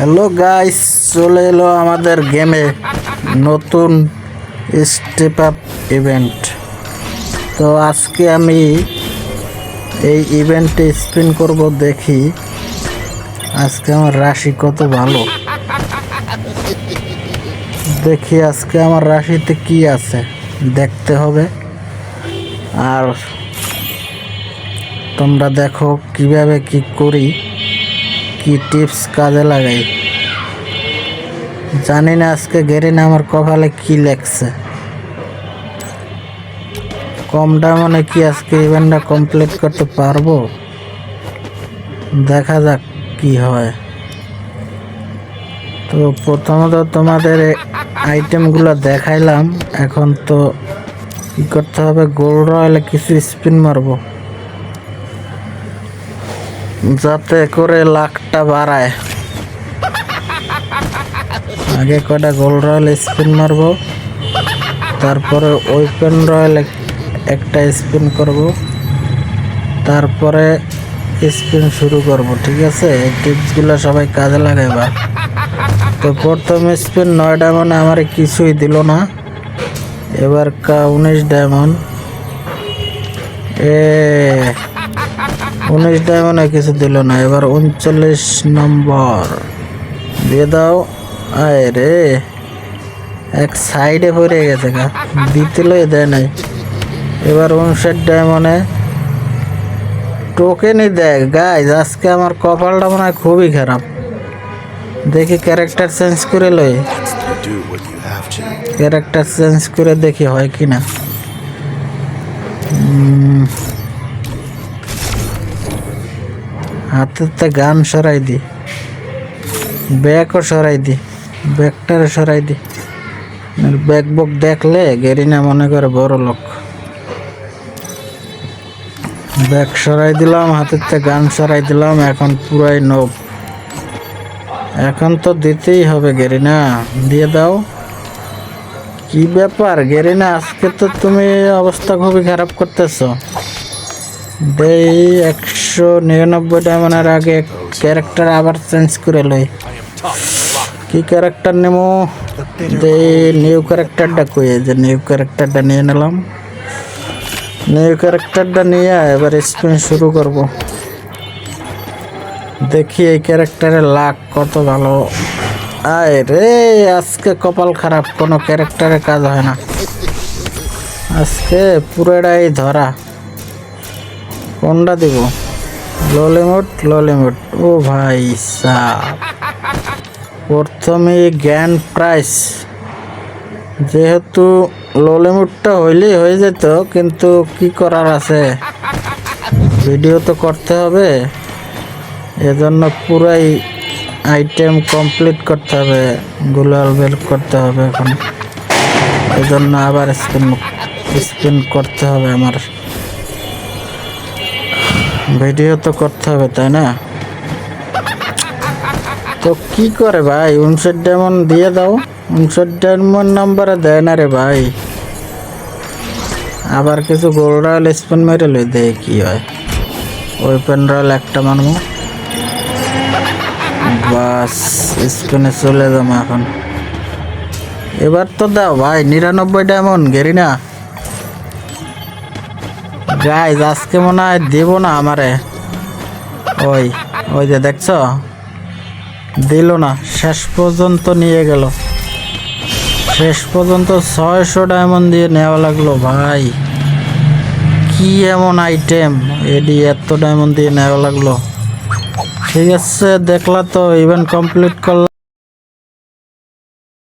Hello guys, চলে এলো আমাদের গেমে নতুন স্টেপ আপ ইভেন্ট। তো আজকে আমি এই ইভেন্টে স্পিন করব, দেখি আজকে আমার রাশি কত ভালো। দেখি আজকে আমার রাশিতে কি আছে, দেখতে হবে। আর তোমরা দেখো কিভাবে কি করি, কি টিপস কাজে লাগাই। জানি না আজকে গেরিনা আমার কপালে কি লেখছে। কম ডায়মন্ডে কি আজকে ইভেন্টটা কমপ্লিট করতে পারবো? দেখা যাক কি হয়। তো প্রথমত তোমাদের আইটেমগুলো দেখাইলাম, এখন তো কি করতে হবে, গোল্ড রয়্যালে কিছু স্পিন মারবো যাতে করে লাখটা বাড়ায়। আগে কয়টা গোল্ড রয়্যাল স্পিন মারবো, তারপরে ওপেন রয়্যাল একটা স্পিন করব, তারপরে স্পিন শুরু করব। ঠিক আছে, এই টিপসগুলো সবাই কাজে লাগাইবা। তো প্রথম স্পিন 9 ডায়মন্ড আমার কিছুই দিল না। এবার 19 ডায়মন্ড, 19 ডায়মন্ডে কিছু দিল না। এবার 39 নম্বর দিয়ে দাও। আয় রে, এক সাইডে পড়ে গেছে গা, দিতেলই দেয় নাই। এবার 59 ডায়মন্ডে টোকেনই দেয়। গাইজ আজকে আমার কপালটা মনে হয় খুবই খারাপ। দেখি ক্যারেক্টার চেঞ্জ করে লই, ক্যারেক্টার চেঞ্জ করে দেখি হয় কি না। হাতেতে গান সরাই দি, ব্যাগও সরাই দি, ব্যাগটারে সরাই দি। ব্যাগ বুক দেখলে গেরিনা মনে করে বড় লোক। ব্যাগ সরাই দিলাম, হাতের থেকে গান সরাই দিলাম। এখন পুরাই নব, এখন তো দিতেই হবে। গেরিনা দিয়ে দাও। কি ব্যাপার গেরিনা, আজকে তো তুমি অবস্থা খুবই খারাপ করতেছ। দেই 199 ডায়মন্ডের আগে ক্যারেক্টার আবার চেঞ্জ করে লই। কি ক্যারেক্টার নেবো? দেই নিউ ক্যারেক্টারটা কই, যে নিউ ক্যারেক্টারটা নিয়ে নিলাম। নিউ ক্যারেক্টারটা নিয়ে এবার স্পিন শুরু করব। দেখি এই ক্যারেক্টারের লাক কত ভালো। আয় রে, আজকে কপাল খারাপ, কোনো ক্যারেক্টারে কাজ হয় না আজকে, পুরোটাই ধরা। কোনটা দিব? ললিমুট, ললিমুট। ও ভাই সাহ, প্রথমে জ্ঞান প্রাইস। যেহেতু ললিমুটটা হইলেই হয়ে যেত, কিন্তু কি করার আছে, ভিডিও তো করতে হবে। এজন্য পুরাই আইটেম কমপ্লিট করতে হবে, গুলাল বেল করতে হবে। এখন এজন্য আবার স্পিন করতে হবে, আমার ভিডিও তো করতে হবে, তাই না? তো কি করে ভাই, 59 ডায়মন্ড দিয়ে দাও। 59 ডায়মন্ড নাম্বারে দেয় না রে ভাই। আবার কিছু গোল্ড রয়্যাল স্পিন মেরে লই, দেখে কি হয়। ওপেন রয়্যাল একটা মানবো, বাস স্পিনে চলে যাবো এখন। এবার তো দাও ভাই 99 ডায়মন্ড গেরিনা। গাইজ আজকে মনে হয় দেবো না আমারে। ওই ওই যে দেখছো, দিল না, শেষ পর্যন্ত নিয়ে গেল। শেষ পর্যন্ত 600 ডায়মন্ড দিয়ে নেওয়া লাগলো ভাই। কি এমন আইটেম, এডি এত ডায়মন্ড দিয়ে নেওয়া লাগলো। ঠিক আছে, দেখলা তো, ইভেন্ট কমপ্লিট করলাম।